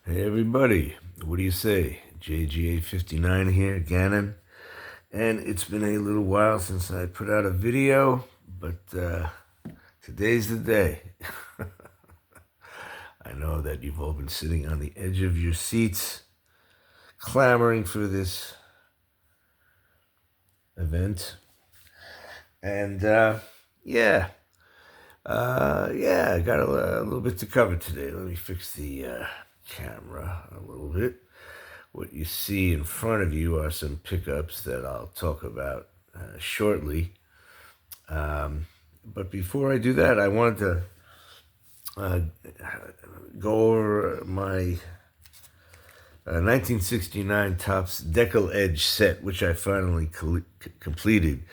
Hey everybody, what do you say? JGA59 here, Gannon. And it's been a little while since I put out a video, but today's the day. I know that you've all been sitting on the edge of your seats, clamoring for this event. And yeah, I got a little bit to cover today. Let me fix the camera a little bit. What you see in front of you are some pickups that I'll talk about shortly. But before I do that, I wanted to go over my 1969 Topps Deckle Edge set, which I finally completed.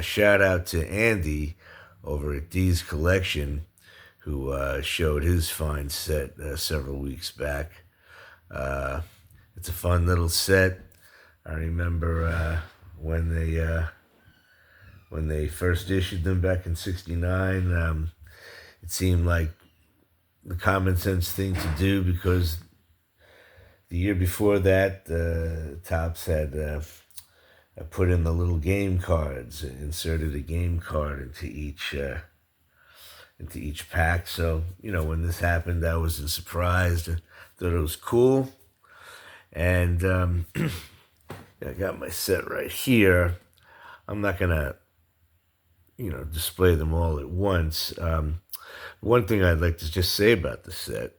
Shout out to Andy over at D's Collection, who showed his fine set several weeks back. It's a fun little set. I remember when they first issued them back in '69. It seemed like the common sense thing to do because the year before that, Topps had put in the little game cards, inserted a game card into each pack. So when this happened, I wasn't surprised. I thought it was cool. And I got my set right here. I'm not gonna, display them all at once. One thing I'd like to just say about the set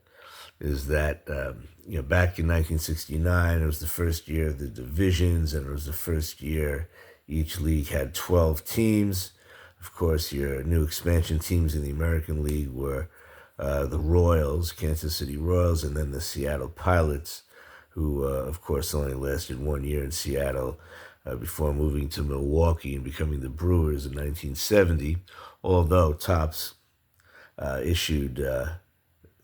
is that, back in 1969, it was the first year of the divisions, and it was the first year each league had 12 teams. Of course, your new expansion teams in the American League were the Royals, Kansas City Royals, and then the Seattle Pilots, who, of course, only lasted 1 year in Seattle before moving to Milwaukee and becoming the Brewers in 1970, although Topps issued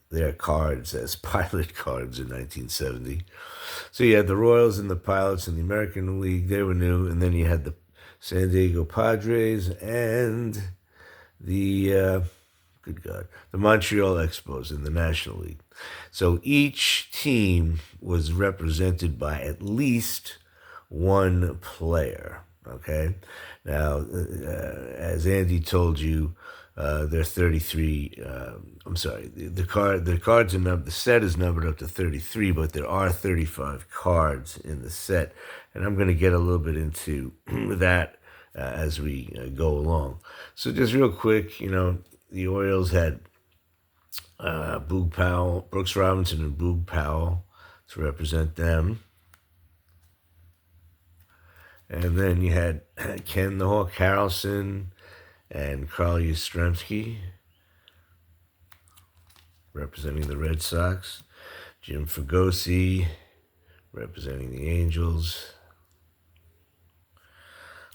their cards as pilot cards in 1970. So you had the Royals and the Pilots in the American League. They were new. And then you had the San Diego Padres and the Montreal Expos in the National League. So each team was represented by at least one player, okay? Now, as Andy told you, there are 33, the cards are numbered, the set is numbered up to 33, but there are 35 cards in the set. And I'm going to get a little bit into that as we go along. So just real quick, the Orioles had Boog Powell, Brooks Robinson and Boog Powell to represent them. And then you had Ken the Hawk Harrelson and Carl Yastrzemski representing the Red Sox. Jim Fregosi representing the Angels.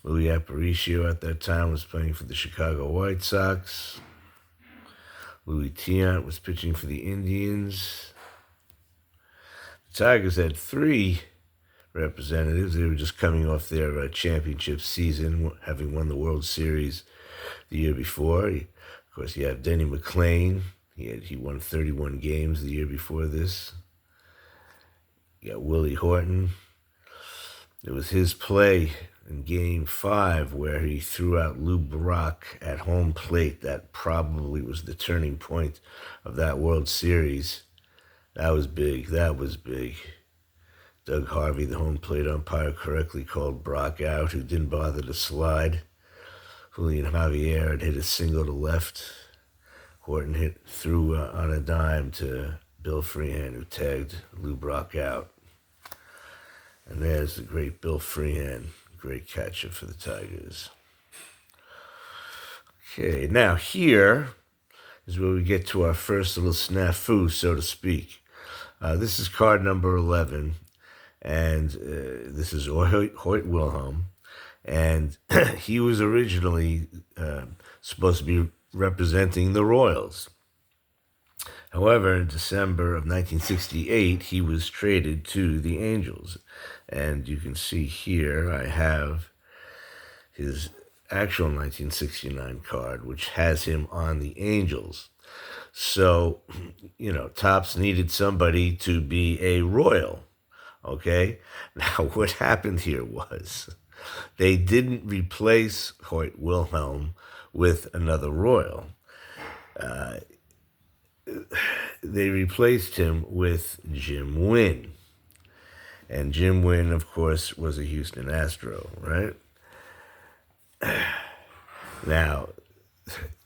Louis Aparicio at that time was playing for the Chicago White Sox. Louis Tiant was pitching for the Indians. The Tigers had 3 representatives. They were just coming off their championship season, having won the World Series the year before. Of course, you have Denny McLain. He won 31 games the year before this. You got Willie Horton. It was his play in Game 5 where he threw out Lou Brock at home plate. That probably was the turning point of that World Series. That was big. Doug Harvey, the home plate umpire, correctly called Brock out, who didn't bother to slide. Julian Javier had hit a single to left. Horton threw on a dime to Bill Freehan, who tagged Lou Brock out. And there's the great Bill Freehan, great catcher for the Tigers. Okay, now here is where we get to our first little snafu, so to speak. This is card number 11, and this is Hoyt Wilhelm, and he was originally supposed to be representing the Royals. However, in December of 1968, he was traded to the Angels. And you can see here I have his actual 1969 card, which has him on the Angels. So, Topps needed somebody to be a Royal. Okay? Now, what happened here was they didn't replace Hoyt Wilhelm with another Royal. They replaced him with Jim Wynn. And Jim Wynn, of course, was a Houston Astro, right? Now,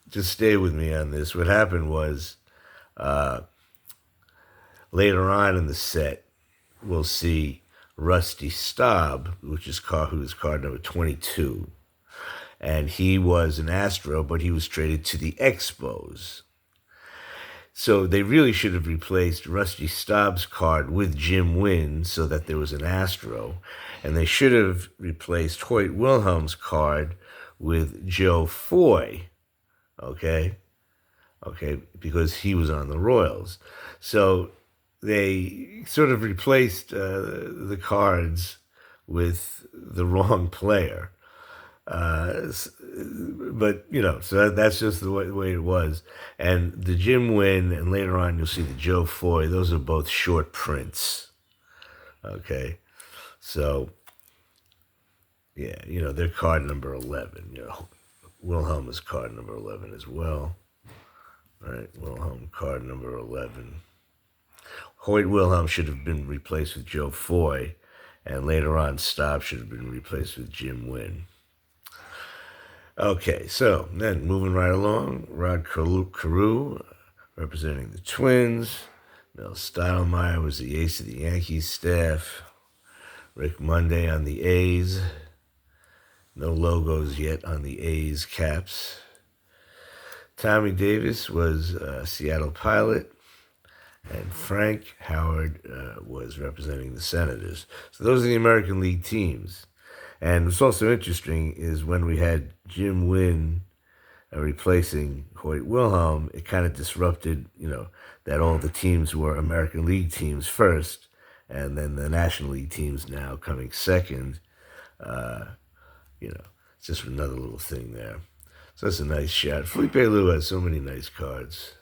just stay with me on this. What happened was later on in the set, we'll see Rusty Staub, who's card number 22. And he was an Astro, but he was traded to the Expos. So they really should have replaced Rusty Staub's card with Jim Wynn so that there was an Astro. And they should have replaced Hoyt Wilhelm's card with Joe Foy, okay, because he was on the Royals. So they sort of replaced the cards with the wrong player. But, so that's just the way it was. And the Jim Wynn, and later on you'll see the Joe Foy, those are both short prints. Okay. So, yeah, they're card number 11. Wilhelm is card number 11 as well. All right, Wilhelm, card number 11. Hoyt Wilhelm should have been replaced with Joe Foy, and later on Staub should have been replaced with Jim Wynn. Okay, so then moving right along, Rod Carew representing the Twins. Mel Stottlemyre was the ace of the Yankees staff. Rick Monday on the A's. No logos yet on the A's caps. Tommy Davis was a Seattle Pilot. And Frank Howard was representing the Senators. So those are the American League teams. And what's also interesting is when we had Jim Wynn replacing Hoyt Wilhelm, it kind of disrupted, that all the teams were American League teams first, and then the National League teams now coming second. It's just another little thing there. So that's a nice shot. Felipe Lou has so many nice cards.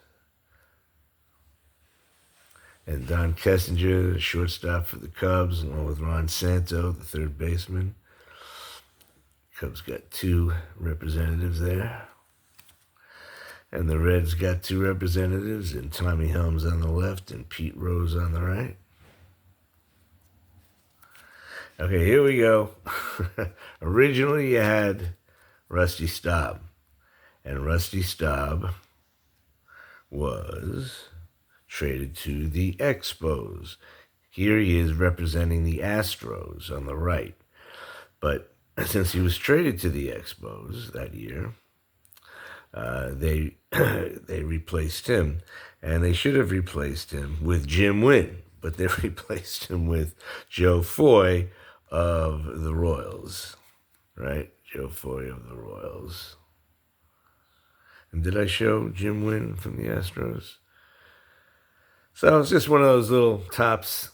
And Don Kessinger, the shortstop for the Cubs, along with Ron Santo, the third baseman. Cubs got 2 representatives there. And the Reds got 2 representatives, and Tommy Helms on the left and Pete Rose on the right. Okay, here we go. Originally, you had Rusty Staub. And Rusty Staub was traded to the Expos. Here he is representing the Astros on the right. But since he was traded to the Expos that year, they replaced him. And they should have replaced him with Jim Wynn, but they replaced him with Joe Foy of the Royals, right? Joe Foy of the Royals. And did I show Jim Wynn from the Astros? So it's just one of those little Topps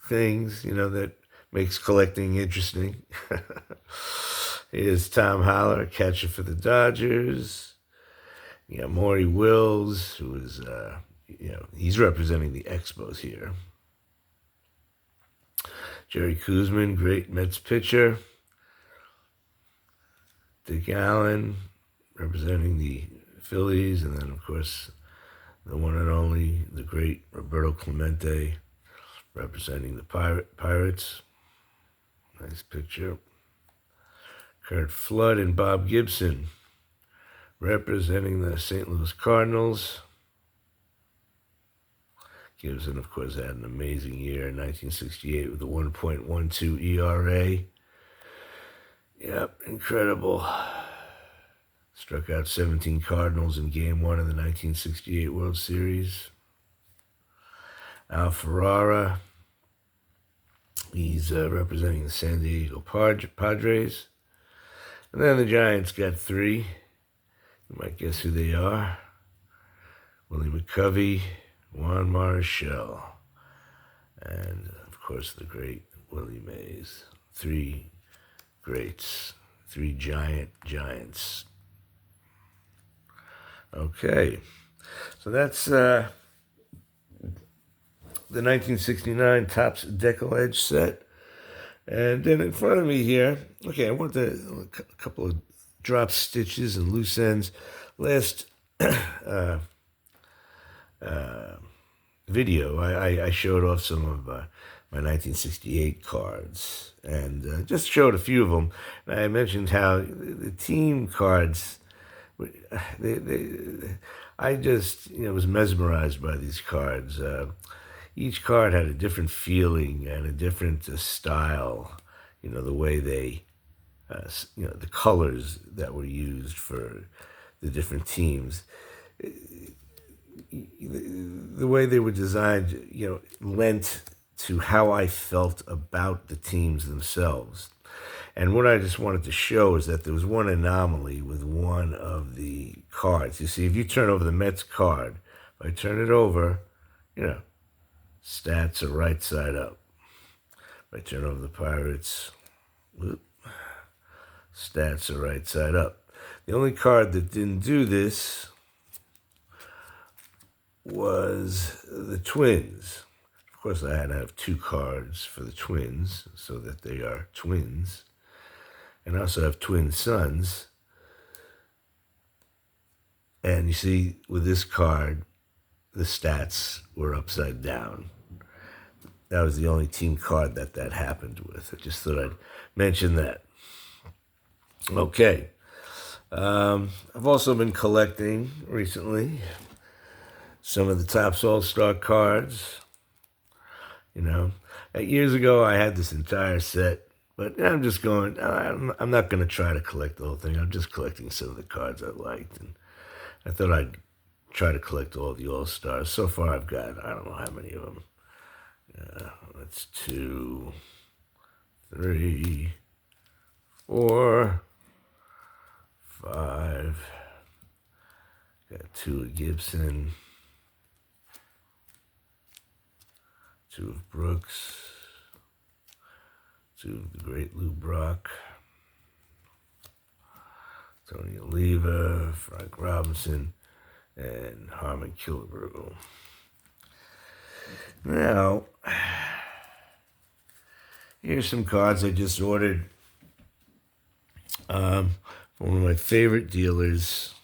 things, that makes collecting interesting. Here's Tom Haller, catcher for the Dodgers. You got Maury Wills, who is, he's representing the Expos here. Jerry Koosman, great Mets pitcher. Dick Allen, representing the Phillies. And then, of course, the one and only, the great Roberto Clemente, representing the Pirates. Nice picture. Kurt Flood and Bob Gibson, representing the St. Louis Cardinals. Gibson, of course, had an amazing year in 1968 with a 1.12 ERA. Yep, incredible. Struck out 17 Cardinals in Game 1 of the 1968 World Series. Al Ferrara, he's representing the San Diego Padres. And then the Giants got 3. You might guess who they are. Willie McCovey, Juan Marichal, and, of course, the great Willie Mays. 3 greats. 3 giants. Okay. So that's the 1969 Topps Deckle Edge set. And then in front of me here, okay, I want a couple of drop stitches and loose ends. Last video, I showed off some of my 1968 cards and just showed a few of them. And I mentioned how the team cards, I just was mesmerized by these cards. Each card had a different feeling and a different style. The way they, the colors that were used for the different teams. The way they were designed, lent to how I felt about the teams themselves. And what I just wanted to show is that there was one anomaly with one of the cards. You see, if you turn over the Mets card, if I turn it over, stats are right side up. If I turn over the Pirates, stats are right side up. The only card that didn't do this was the Twins. Of course, I had to have two cards for the Twins so that they are twins. And I also have twin sons. And you see, with this card, the stats were upside down. That was the only team card that happened with. I just thought I'd mention that. Okay. I've also been collecting recently some of the Topps All-Star cards. Years ago I had this entire set, but I'm just going, I'm not going to try to collect the whole thing. I'm just collecting some of the cards I liked, and I thought I'd try to collect all the All-Stars. So far I've got, I don't know how many of them. That's 2, 3, 4, 5. Got 2 of Gibson. 2 of Brooks, 2 of the great Lou Brock, Tony Oliva, Frank Robinson, and Harmon Killebrew. Now, here's some cards I just ordered from one of my favorite dealers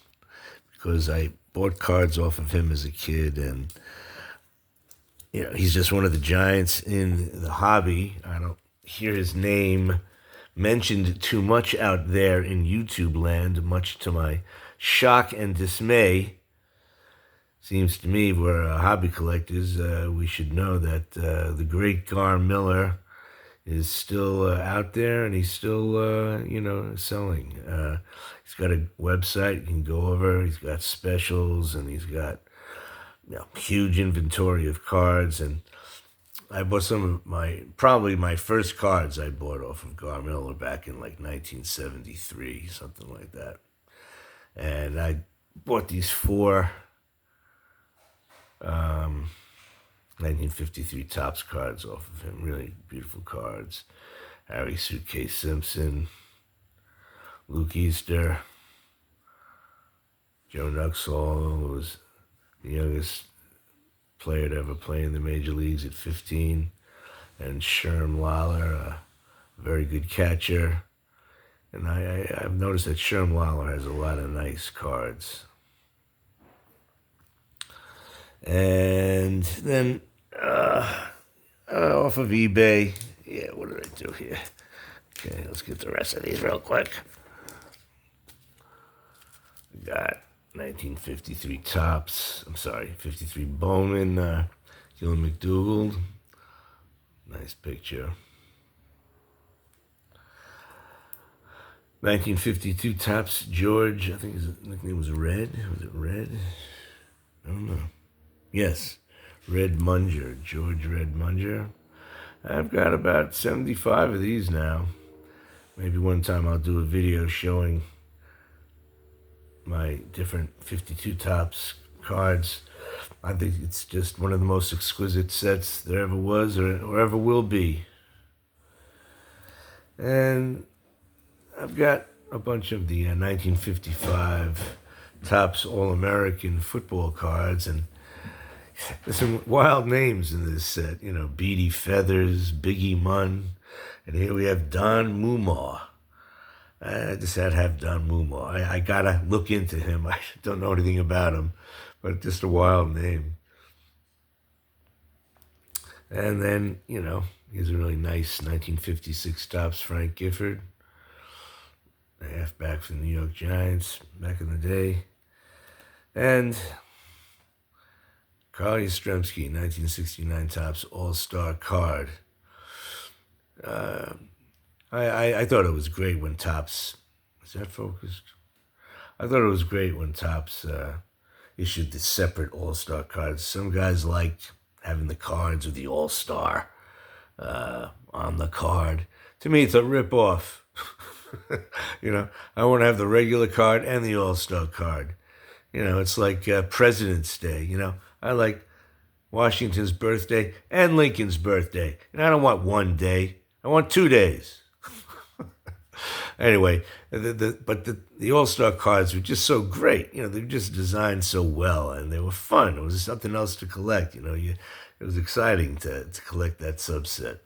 because I bought cards off of him as a kid, and he's just one of the giants in the hobby. I don't hear his name mentioned too much out there in YouTube land, much to my shock and dismay. Seems to me we're hobby collectors. We should know that the great Gar Miller is still out there, and he's still, selling. He's got a website you can go over. He's got specials, and he's got huge inventory of cards, and I bought some of probably my first cards I bought off of Gar Miller back in like 1973, something like that. And I bought these 4 1953 Topps cards off of him. Really beautiful cards. Harry Suitcase Simpson, Luke Easter, Joe Nuxhall, who was the youngest player to ever play in the major leagues at 15, and Sherm Lawler, a very good catcher. And I've noticed that Sherm Lawler has a lot of nice cards. And then off of eBay, what did I do here? Okay, let's get the rest of these real quick. We got 1953 Topps. 53 Bowman, Gillen McDougald. Nice picture. 1952 Topps George. I think his nickname was Red. Was it Red? I don't know. Yes, Red Munger. George Red Munger. I've got about 75 of these now. Maybe one time I'll do a video showing my different 52 Topps cards. I think it's just one of the most exquisite sets there ever was or ever will be. And I've got a bunch of the 1955 Topps All-American football cards, and there's some wild names in this set. You know, Beatty Feathers, Biggie Munn, and here we have Don Mumaw. I just had to have Don Mumaw. I gotta look into him. I don't know anything about him, but just a wild name. And then, you know, here's a really nice 1956 Topps Frank Gifford, a halfback for the New York Giants back in the day. And Carl Yastrzemski, 1969 Topps All-Star card. I thought it was great when Topps, is that focused? I thought it was great when Topps issued the separate All-Star cards. Some guys liked having the cards with the All-Star on the card. To me, it's a rip-off. You know, I want to have the regular card and the All-Star card. You know, it's like President's Day. You know, I like Washington's birthday and Lincoln's birthday. And I don't want one day. I want 2 days. Anyway, the All-Star cards were just so great. You know, they were just designed so well, and they were fun. It was something else to collect. You know, it was exciting to collect that subset.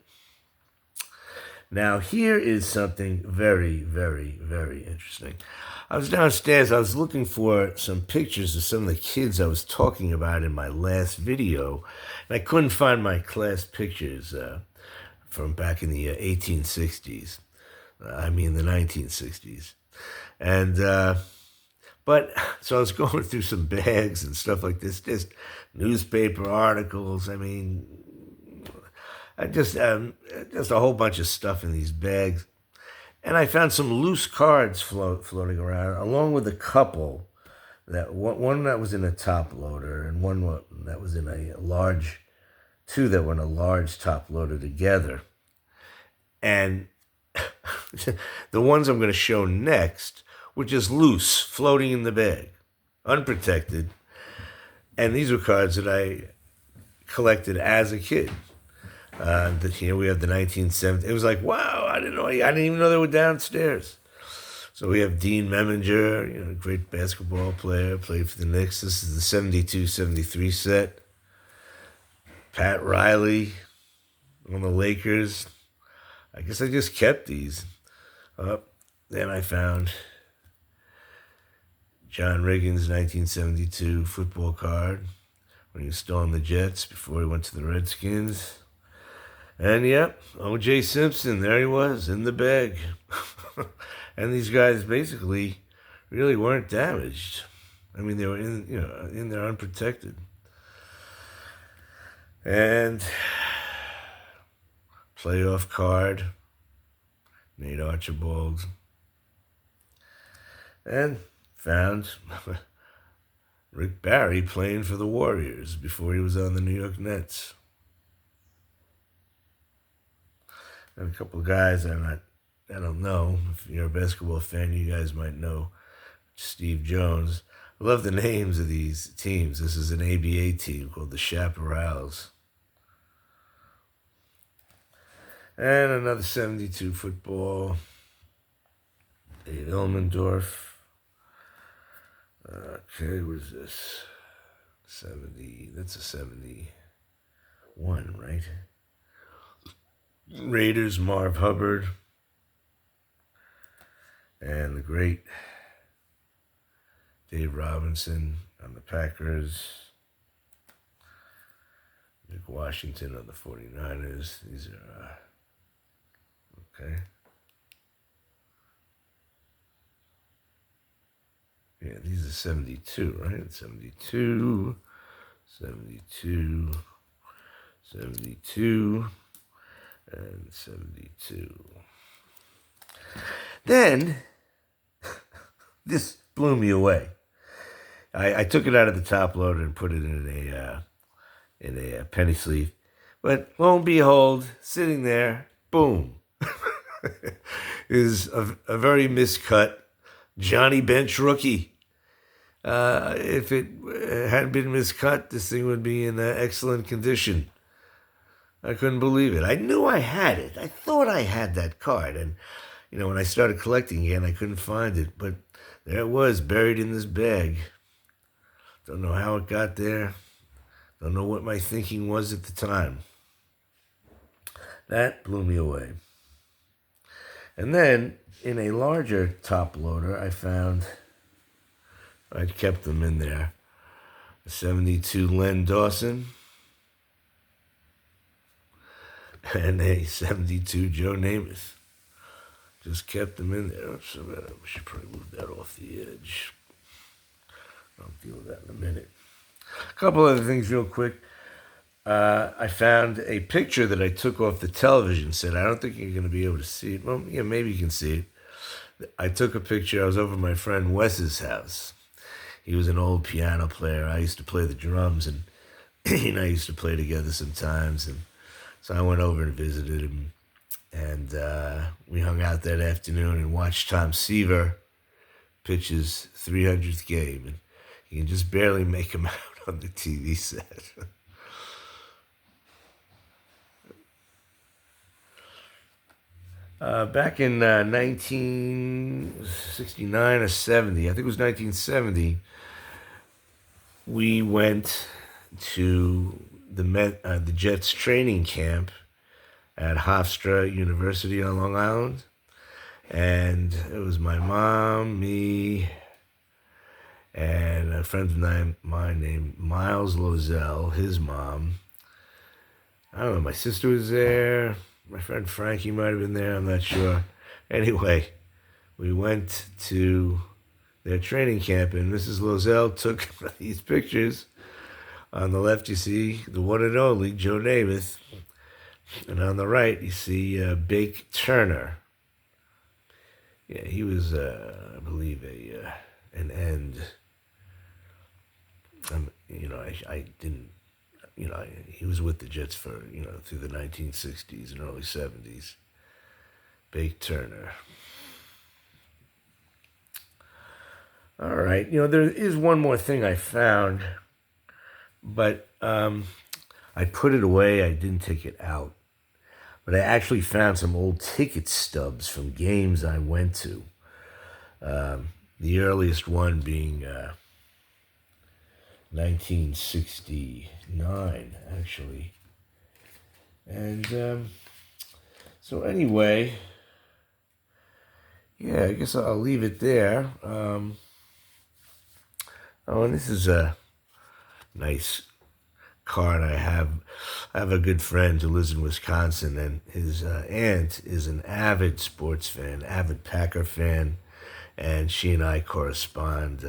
Now, here is something very, very, very interesting. I was downstairs. I was looking for some pictures of some of the kids I was talking about in my last video, and I couldn't find my class pictures from back in the 1860s. I mean, the 1960s. And, but, so I was going through some bags and stuff like this, just newspaper articles. I mean, just a whole bunch of stuff in these bags. And I found some loose cards floating around, along with a couple, one that was in a top loader and one that was in a large, two that were in a large top loader together. And the ones I'm going to show next were just loose, floating in the bag, unprotected. And these were cards that I collected as a kid. Here we have the 1970s. It was like, wow, I didn't even know they were downstairs. So we have Dean Meminger, you know, great basketball player, played for the Knicks. This is the 72-73 set. Pat Riley on the Lakers. I guess I just kept these. Then I found John Riggins' 1972 football card when he was still on the Jets before he went to the Redskins. And yep, O.J. Simpson, there he was in the bag. And these guys basically really weren't damaged. I mean, they were in there unprotected. And playoff card, Nate Archibald. And found Rick Barry playing for the Warriors before he was on the New York Nets. And a couple of guys I don't know. If you're a basketball fan, you guys might know Steve Jones. I love the names of these teams. This is an ABA team called the Chaparrals. And another 72 football. Dave Elmendorf. Okay, what is this? 70, that's a 71, right? Raiders, Marv Hubbard. And the great Dave Robinson on the Packers. Nick Washington on the 49ers. These are, okay. Yeah, these are 72, right? 72, 72, 72, and 72. Then, this blew me away. I took it out of the top loader and put it in a penny sleeve. But lo and behold, sitting there, boom, is a very miscut Johnny Bench rookie. If it hadn't been miscut, this thing would be in excellent condition. I couldn't believe it. I knew I had it. I thought I had that card. And, you know, when I started collecting again, I couldn't find it. But there it was, buried in this bag. Don't know how it got there. Don't know what my thinking was at the time. That blew me away. And then, in a larger top loader, I'd kept them in there. A 72 Len Dawson and a 72 Joe Namath. Just kept them in there. So I should probably move that off the edge. I'll deal with that in a minute. A couple other things real quick. I found a picture that I took off the television set. I don't think you're going to be able to see it. Well, yeah, maybe you can see it. I took a picture. I was over at my friend Wes's house. He was an old piano player. I used to play the drums, and he and I used to play together sometimes. And so I went over and visited him, and we hung out that afternoon and watched Tom Seaver pitch his 300th game. And you can just barely make him out on the TV set. Back in 1969 or 70, I think it was 1970, we went to the Jets training camp at Hofstra University on Long Island. And it was my mom, me, and a friend of mine named Miles Lozelle, his mom. I don't know, my sister was there. My friend Frankie might have been there, I'm not sure. Anyway, we went to their training camp, and Mrs. Lozelle took these pictures. On the left, you see the one and only Joe Namath. And on the right, you see Bake Turner. Yeah, he was, I believe, an end. I didn't... he was with the Jets for, through the 1960s and early 70s. Bake Turner. All right. There is one more thing I found, but I put it away. I didn't take it out. But I actually found some old ticket stubs from games I went to. The earliest one being 1969, actually. And so anyway, yeah, I guess I'll leave it there. And this is a nice card I have. I have a good friend who lives in Wisconsin, and his aunt is an avid sports fan, avid Packer fan, and she and I correspond.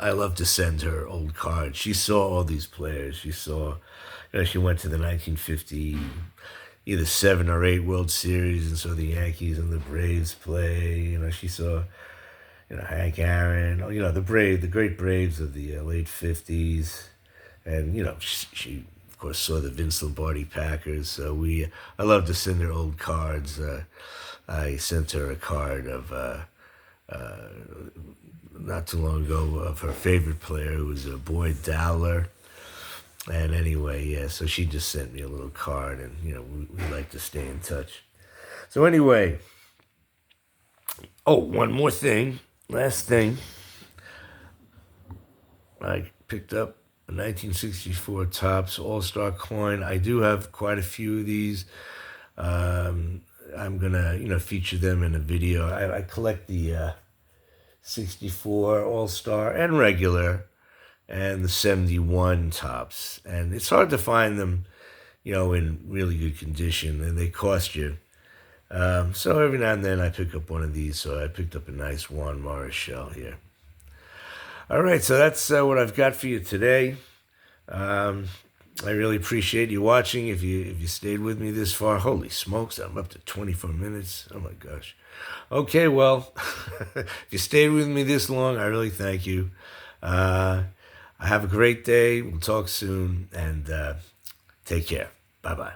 I love to send her old cards. She saw all these players. She saw, she went to the 1950 either 7 or 8 World Series and saw the Yankees and the Braves play. She saw, Hank Aaron, the great Braves of the late 50s. And, she of course saw the Vince Lombardi Packers. So I love to send her old cards. I sent her a card of, not too long ago, of her favorite player, who was Boyd Dowler. And anyway, yeah, so she just sent me a little card, and, we like to stay in touch. So anyway, one more thing, last thing. I picked up a 1964 Topps All-Star coin. I do have quite a few of these. I'm going to, feature them in a video. I collect the 64 All-Star and regular, and the 71 Topps. And it's hard to find them, in really good condition, and they cost you. So every now and then I pick up one of these. So I picked up a nice Juan Morris shell here. All right, so that's what I've got for you today. I really appreciate you watching. If you stayed with me this far, holy smokes, I'm up to 24 minutes. Oh my gosh. Okay, well, if you stayed with me this long, I really thank you. Have a great day. We'll talk soon, and take care. Bye-bye.